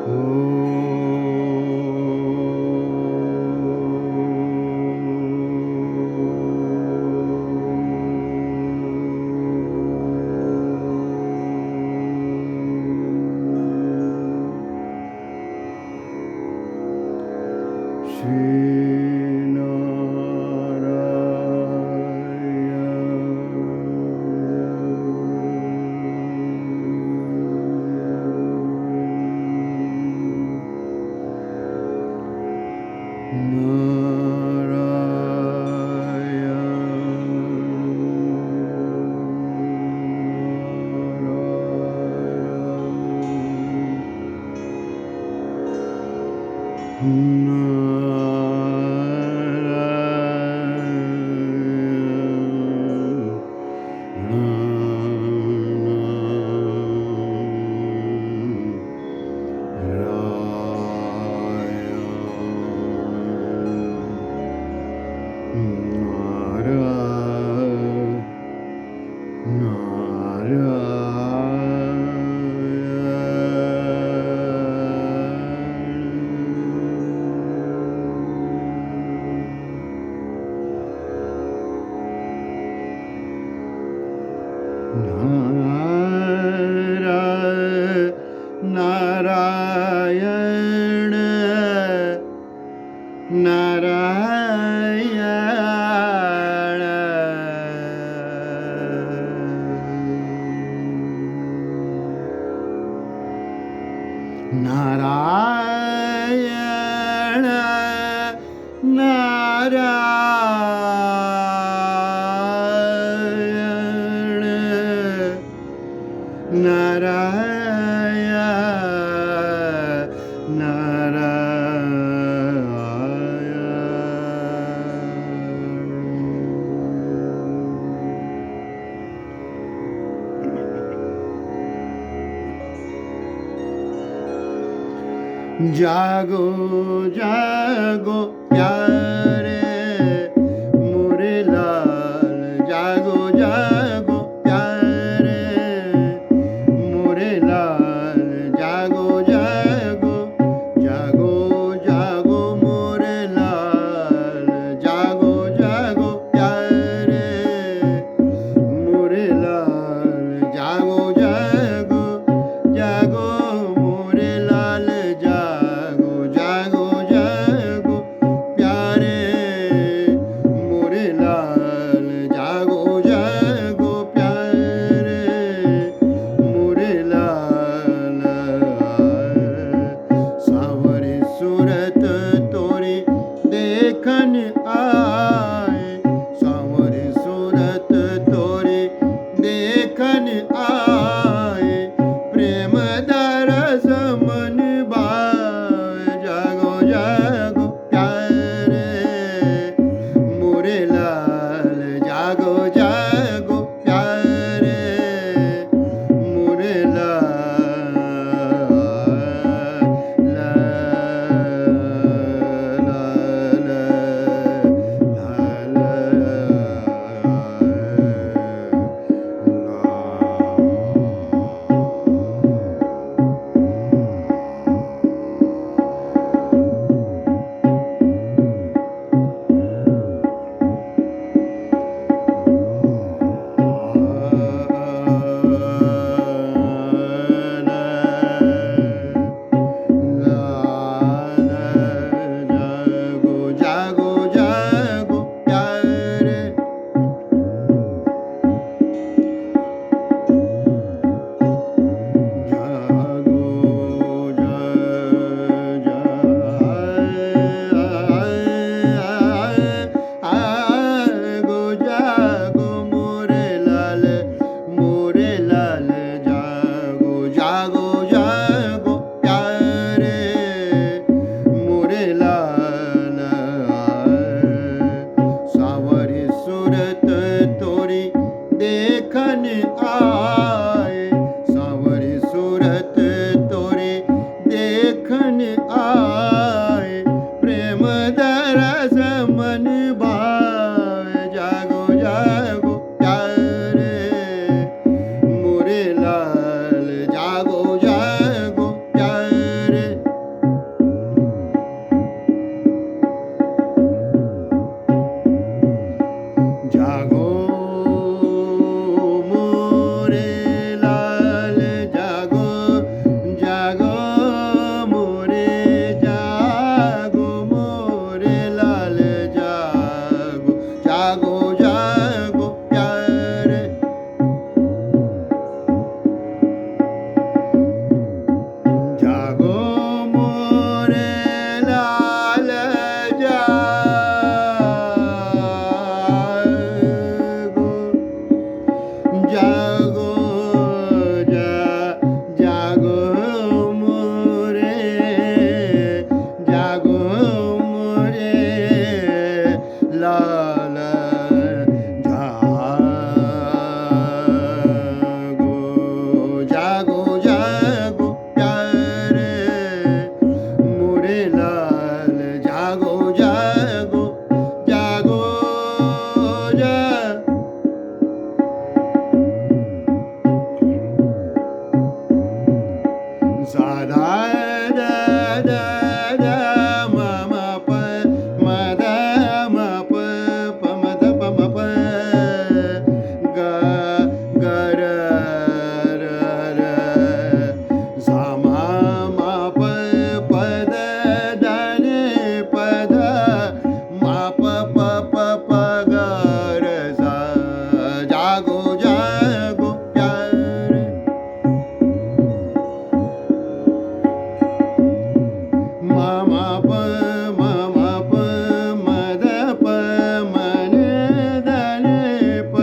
नारायण नारायण नारायण नारायण नारायण नारायण जागो जागो प्यारे मोरे लाल जागो जागो प्यारे मोरे लाल जागो जागो जागो जागो मोरे लाल जागो जागो प्यारे मोरे लाल जागो जागो जागो मोरे लाल जागो जागो जागो प्यारे मोरे लाल जागो जागो प्यारे मोरे लाल सावरी सूरत तोरी देखन आए सावरी सूरत तोरी देखन आए प्रेम साधा द द द म म प म द म प प म द प म प ग ग र र र सा म म प प द द नि प ध म प प प प ग र सा जागो जागो प्यारे म म प म म प म द प म नि द नि प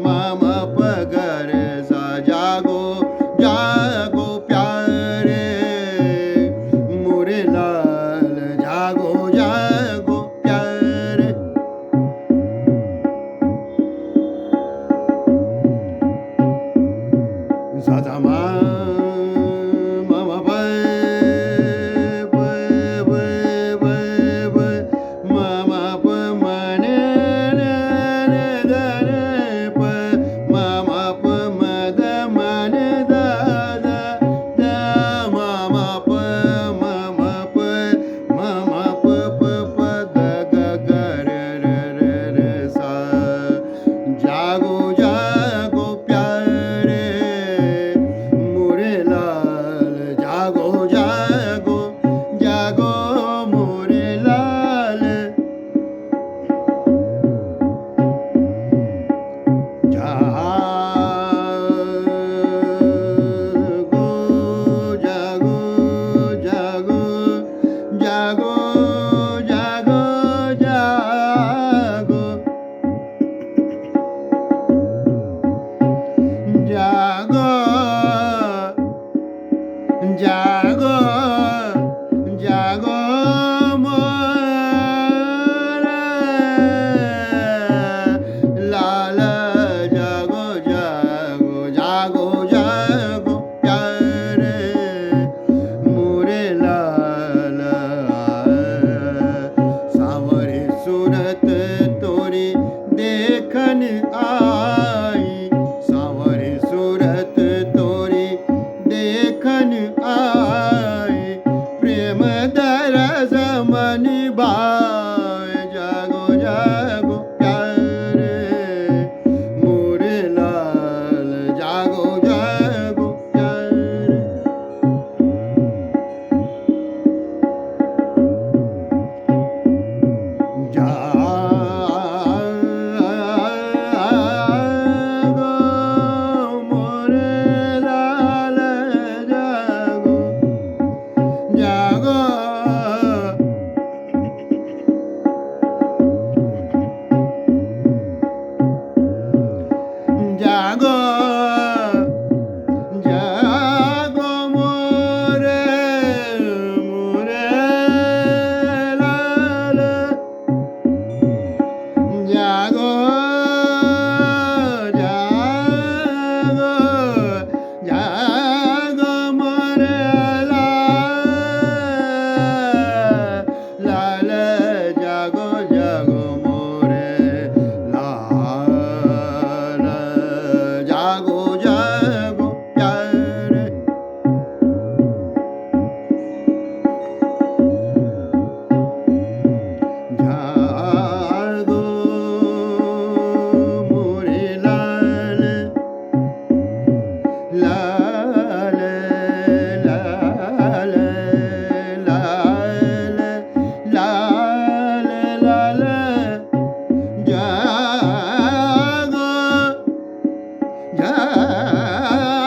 म म प ग र सा जागो जागो प्यारे मोरे लाल जागो जागो प्यारे सा सा म म म प प प प प म म प म नि न न द नि प म म प म द म नि द द द म म प म म प म म प प प ग ग ग र र र र सा जागो जागो प्यारे मोरे लाल जागो जागो जागो मोरे लाल जागो जागो जागो जागो जागो जागो जागो जागो जागो मोरे लाल जागो जागो जागो जागो प्यारे मोरे लाल सांवरे सूरत तोरी देखन आई सांवरे सूरत तोरी देखन आई